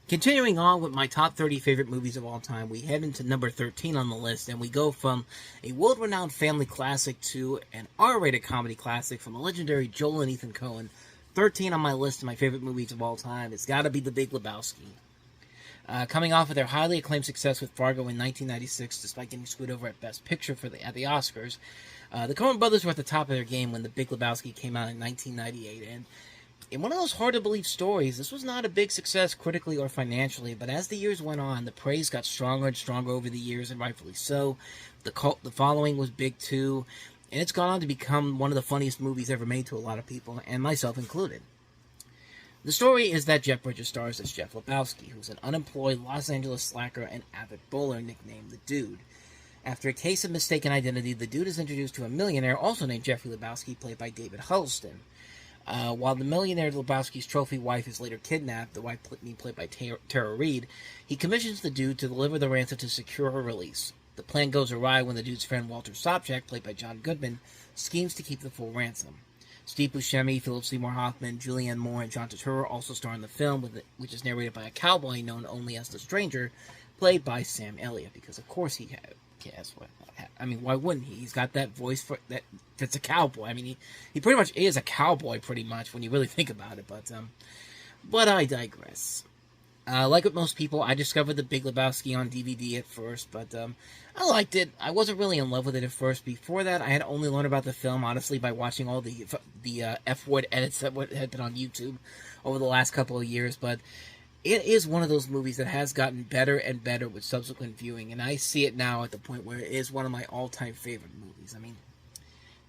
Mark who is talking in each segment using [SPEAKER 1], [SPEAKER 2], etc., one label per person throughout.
[SPEAKER 1] Continuing on with my top 30 favorite movies of all time, we head into number 13 on the list, and we go from a world-renowned family classic to an R-rated comedy classic from the legendary Joel and Ethan Coen. 13 on my list of my favorite movies of all time, it's got to be The Big Lebowski. Coming off of their highly acclaimed success with Fargo in 1996, despite getting screwed over at Best Picture at the Oscars, the Coen Brothers were at the top of their game when The Big Lebowski came out in 1998, and in one of those hard-to-believe stories, this was not a big success critically or financially, but as the years went on, the praise got stronger and stronger over the years, and rightfully so. The following was big too, and it's gone on to become one of the funniest movies ever made to a lot of people, and myself included. The story is that Jeff Bridges stars as Jeff Lebowski, who's an unemployed Los Angeles slacker and avid bowler nicknamed The Dude. After a case of mistaken identity, The Dude is introduced to a millionaire also named Jeffrey Lebowski, played by David Huddleston. While the millionaire Lebowski's trophy wife is later kidnapped, the wife being played by Tara Reid, he commissions the Dude to deliver the ransom to secure her release. The plan goes awry when the Dude's friend Walter Sobchak, played by John Goodman, schemes to keep the full ransom. Steve Buscemi, Philip Seymour Hoffman, Julianne Moore, and John Turturro also star in the film, which is narrated by a cowboy known only as the Stranger, played by Sam Elliott, because of course he had. Guess what? I mean, why wouldn't he? He's got that voice that fits a cowboy. I mean, he pretty much is a cowboy, pretty much, when you really think about it. But I digress. Like with most people, I discovered The Big Lebowski on DVD at first, but I liked it. I wasn't really in love with it at first. Before that, I had only learned about the film, honestly, by watching all the F-word edits that had been on YouTube over the last couple of years, but it is one of those movies that has gotten better and better with subsequent viewing, and I see it now at the point where it is one of my all-time favorite movies. I mean,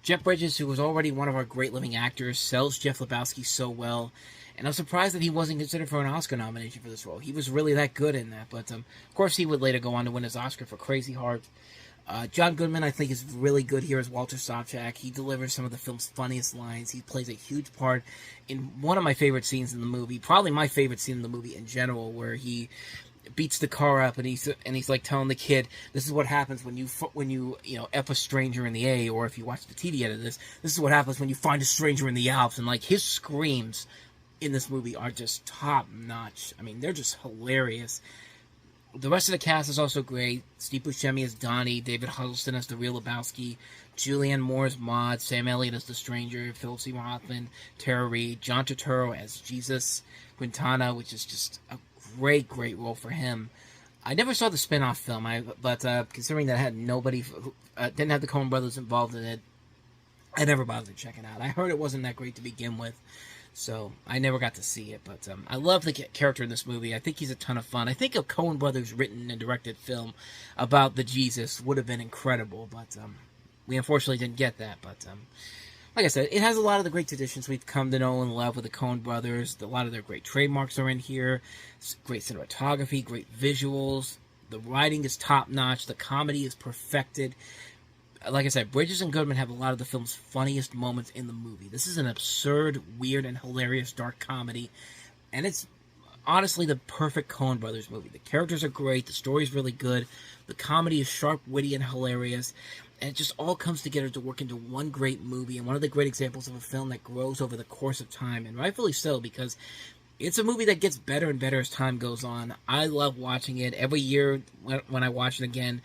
[SPEAKER 1] Jeff Bridges, who was already one of our great living actors, sells Jeff Lebowski so well, and I'm surprised that he wasn't considered for an Oscar nomination for this role. He was really that good in that, but of course he would later go on to win his Oscar for Crazy Heart. John Goodman, I think, is really good here as Walter Sobchak. He delivers some of the film's funniest lines. He plays a huge part in one of my favorite scenes in the movie, probably my favorite scene in the movie in general, where he beats the car up and he's like telling the kid, "This is what happens when you F a stranger in the A," or if you watch the TV edit of this is what happens when you find a stranger in the Alps. And like his screams in this movie are just top notch. I mean, they're just hilarious. The rest of the cast is also great. Steve Buscemi as Donnie, David Huddleston as the real Lebowski, Julianne Moore as Maude, Sam Elliott as the Stranger, Philip Seymour Hoffman, Tara Reid, John Turturro as Jesus, Quintana, which is just a great role for him. I never saw the spin-off film, but considering that I had nobody, didn't have the Coen Brothers involved in it, I never bothered to check it out. I heard it wasn't that great to begin with, so I never got to see it, but I love the character in this movie. I think he's a ton of fun. I think a Coen Brothers written and directed film about the Jesus would have been incredible, but we unfortunately didn't get that. But like I said, it has a lot of the great traditions we've come to know and love with the Coen Brothers. A lot of their great trademarks are in here. Great cinematography, great visuals. The writing is top-notch. The comedy is perfected. Like I said, Bridges and Goodman have a lot of the film's funniest moments in the movie. This is an absurd, weird, and hilarious dark comedy, and it's honestly the perfect Coen Brothers movie. The characters are great, the story's really good, the comedy is sharp, witty, and hilarious, and it just all comes together to work into one great movie, and one of the great examples of a film that grows over the course of time, and rightfully so, because it's a movie that gets better and better as time goes on. I love watching it. Every year when I watch it again,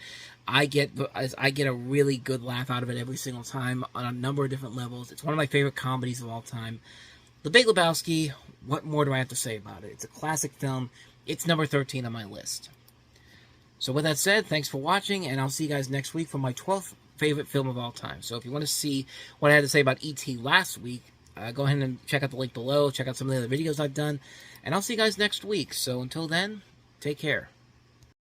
[SPEAKER 1] I get a really good laugh out of it every single time on a number of different levels. It's one of my favorite comedies of all time. The Big Lebowski, what more do I have to say about it? It's a classic film. It's number 13 on my list. So with that said, thanks for watching, and I'll see you guys next week for my 12th favorite film of all time. So if you want to see what I had to say about E.T. last week, go ahead and check out the link below. Check out some of the other videos I've done, and I'll see you guys next week. So until then, take care.